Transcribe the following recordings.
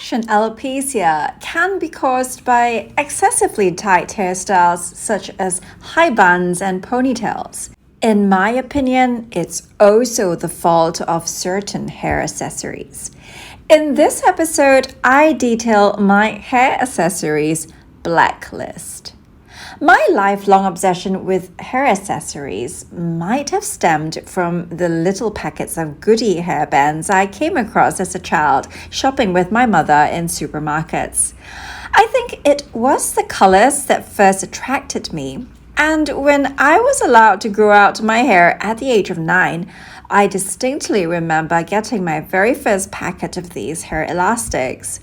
traction alopecia can be caused by excessively tight hairstyles such as high buns and ponytails. In my opinion, it's also the fault of certain hair accessories. In this episode, I detail my hair accessories blacklist. My lifelong obsession with hair accessories might have stemmed from the little packets of Goody hairbands I came across as a child shopping with my mother in supermarkets. I think it was the colors that first attracted me, and when I was allowed to grow out my hair at the age of 9, I distinctly remember getting my very first packet of these hair elastics.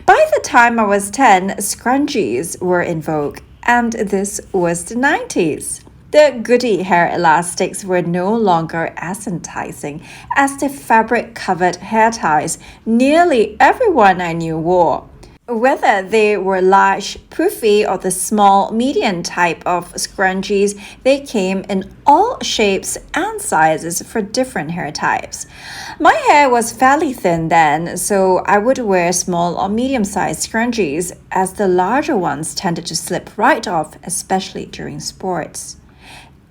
By the time I was 10, scrunchies were in vogue, and this was the 90s. The Goody hair elastics were no longer as enticing as the fabric-covered hair ties nearly everyone I knew wore. Whether they were large, poofy, or the small, medium type of scrunchies, they came in all shapes and sizes for different hair types. My hair was fairly thin then, so I would wear small or medium-sized scrunchies, as the larger ones tended to slip right off, especially during sports.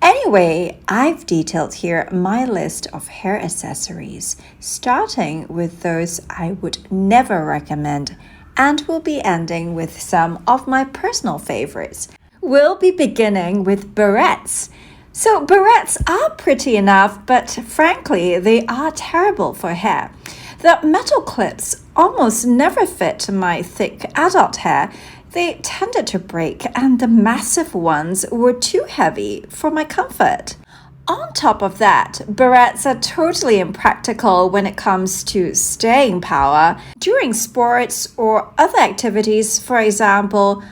Anyway, I've detailed here my list of hair accessories, starting with those I would never recommend, and we'll be ending with some of my personal favorites. We'll be beginning with barrettes. So barrettes are pretty enough, but frankly, they are terrible for hair. The metal clips almost never fit my thick adult hair. They tended to break, and the massive ones were too heavy for my comfort. On top of that, barrettes are totally impractical when it comes to staying power. During sports or other activities, for example,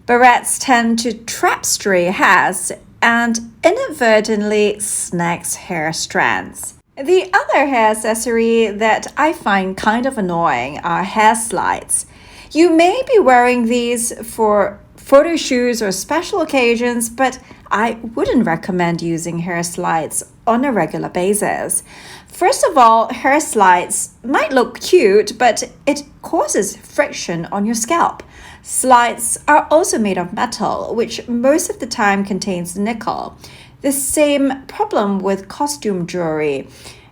barrettes tend to trap stray hairs and inadvertently snags hair strands. The other hair accessory that I find kind of annoying are hair slides. You may be wearing these for photo shoots or special occasions, but I wouldn't recommend using hair slides on a regular basis. First of all, hair slides might look cute, but it causes friction on your scalp. Slides are also made of metal, which most of the time contains nickel. The same problem with costume jewelry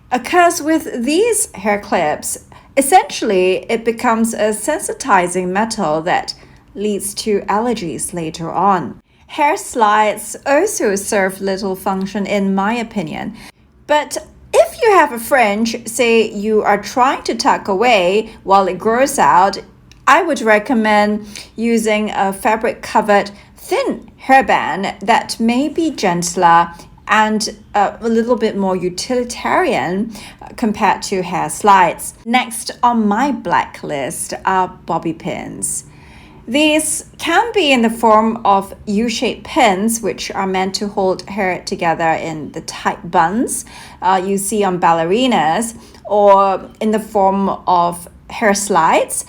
occurs with these hair clips. Essentially, it becomes a sensitizing metal that leads to allergies later on. Hair slides also serve little function in my opinion. But if you have a fringe, say you are trying to tuck away while it grows out, I would recommend using a fabric-covered thin hairband that may be gentler and a little bit more utilitarian compared to hair slides. Next on my blacklist are bobby pins. These can be in the form of U-shaped pins, which are meant to hold hair together in the tight buns you see on ballerinas, or in the form of hair slides.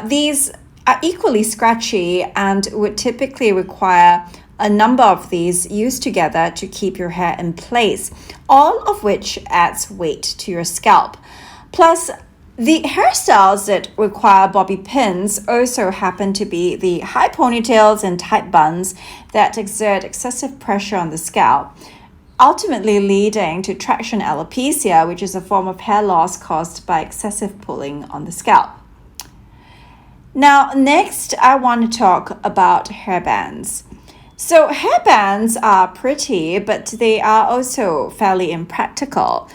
These are equally scratchy and would typically require a number of these used together to keep your hair in place, all of which adds weight to your scalp. Plus, the hairstyles that require bobby pins also happen to be the high ponytails and tight buns that exert excessive pressure on the scalp, ultimately leading to traction alopecia, which is a form of hair loss caused by excessive pulling on the scalp. Now, next, I want to talk about hairbands. So hairbands are pretty, but they are also fairly impractical.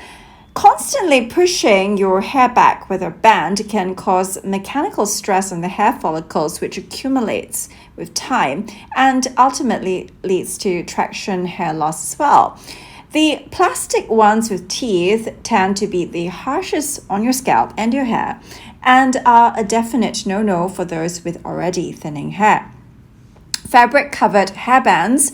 Constantly pushing your hair back with a band can cause mechanical stress on the hair follicles, which accumulates with time and ultimately leads to traction hair loss as well. The plastic ones with teeth tend to be the harshest on your scalp and your hair, and are a definite no-no for those with already thinning hair. Fabric-covered hairbands,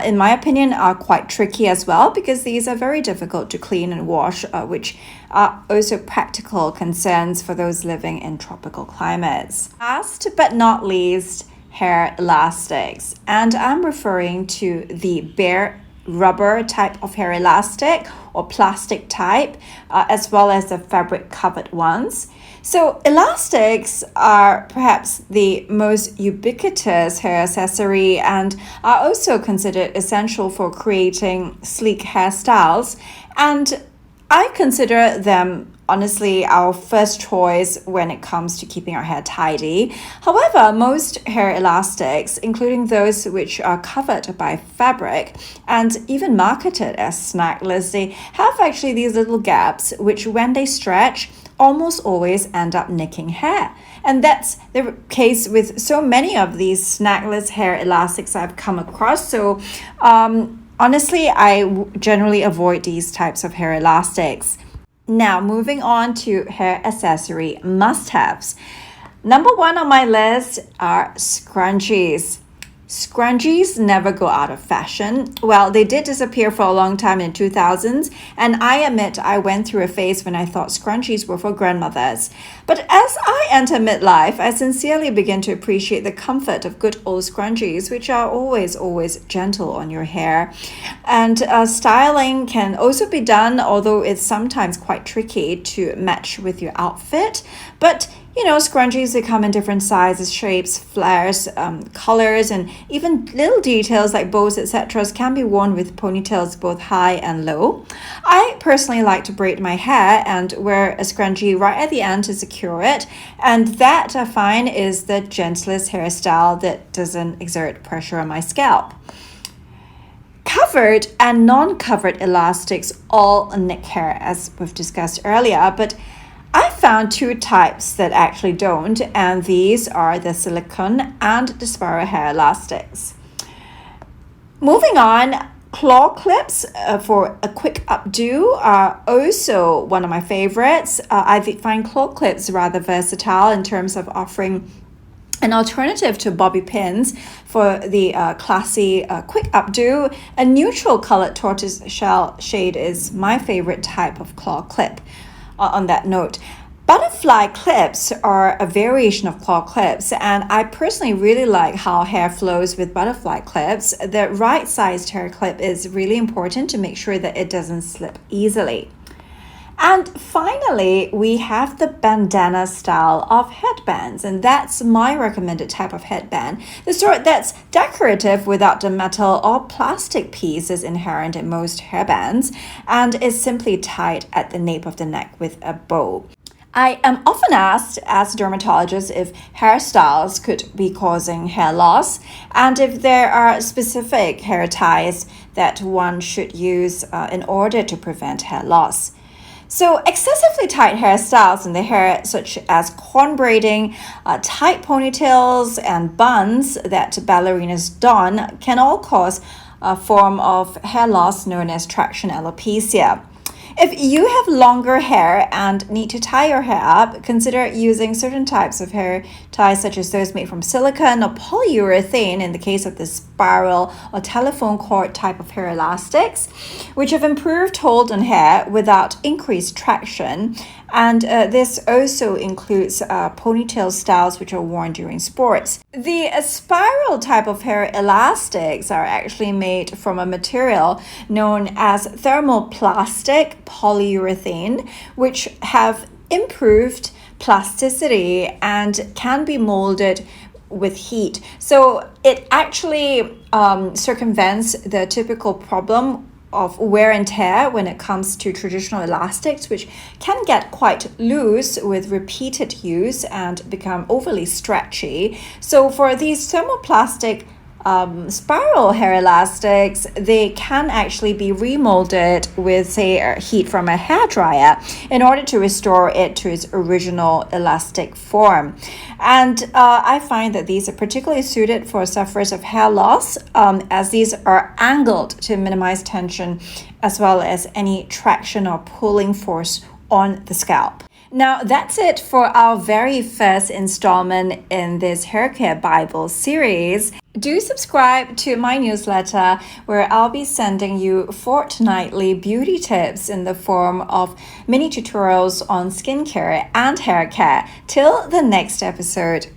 in my opinion, are quite tricky as well, because these are very difficult to clean and wash, which are also practical concerns for those living in tropical climates. Last but not least, hair elastics, and I'm referring to the bare rubber type of hair elastic or plastic type, as well as the fabric covered ones. So elastics are perhaps the most ubiquitous hair accessory and are also considered essential for creating sleek hairstyles. And I consider them honestly our first choice when it comes to keeping our hair tidy. However, most hair elastics, including those which are covered by fabric and even marketed as snackless, they have actually these little gaps which, when they stretch, almost always end up nicking hair. And that's the case with so many of these snackless hair elastics I've come across. So honestly, I generally avoid these types of hair elastics. Now, moving on to hair accessory must-haves. Number one on my list are scrunchies. Scrunchies never go out of fashion. Well, they did disappear for a long time in the 2000s, and I admit I went through a phase when I thought scrunchies were for grandmothers. But as I enter midlife, I sincerely begin to appreciate the comfort of good old scrunchies, which are always gentle on your hair. And styling can also be done, although it's sometimes quite tricky to match with your outfit. But scrunchies, they come in different sizes, shapes, flares, colors, and even little details like bows, etc. can be worn with ponytails both high and low. I personally like to braid my hair and wear a scrunchie right at the end to secure it. And that, I find, is the gentlest hairstyle that doesn't exert pressure on my scalp. Covered and non-covered elastics all nick hair, as we've discussed earlier, but I found two types that actually don't, and these are the silicone and the spiral hair elastics. Moving on, claw clips for a quick updo are also one of my favorites. I find claw clips rather versatile in terms of offering an alternative to bobby pins for the classy quick updo. A neutral colored tortoise shell shade is my favorite type of claw clip. On that note, butterfly clips are a variation of claw clips, and I personally really like how hair flows with butterfly clips. The right sized hair clip is really important to make sure that it doesn't slip easily. And finally, we have the bandana style of headbands, and that's my recommended type of headband, the sort that's decorative without the metal or plastic pieces inherent in most hairbands, and is simply tied at the nape of the neck with a bow. I am often asked as a dermatologist if hairstyles could be causing hair loss and if there are specific hair ties that one should use in order to prevent hair loss. So excessively tight hairstyles in the hair, such as corn braiding, tight ponytails, and buns that ballerinas don, can all cause a form of hair loss known as traction alopecia. If you have longer hair and need to tie your hair up, consider using certain types of hair ties such as those made from silicone or polyurethane in the case of the spiral or telephone cord type of hair elastics, which have improved hold on hair without increased traction. And this also includes ponytail styles which are worn during sports. The spiral type of hair elastics are actually made from a material known as thermoplastic polyurethane, which have improved plasticity and can be molded with heat. So it actually circumvents the typical problem of wear and tear when it comes to traditional elastics, which can get quite loose with repeated use and become overly stretchy. So for these thermoplastic spiral hair elastics, they can actually be remolded with, say, heat from a hairdryer in order to restore it to its original elastic form. And I find that these are particularly suited for sufferers of hair loss, as these are angled to minimize tension as well as any traction or pulling force on the scalp. Now, that's it for our very first installment in this Hair Care Bible series. Do subscribe to my newsletter where I'll be sending you fortnightly beauty tips in the form of mini tutorials on skincare and hair care. Till the next episode.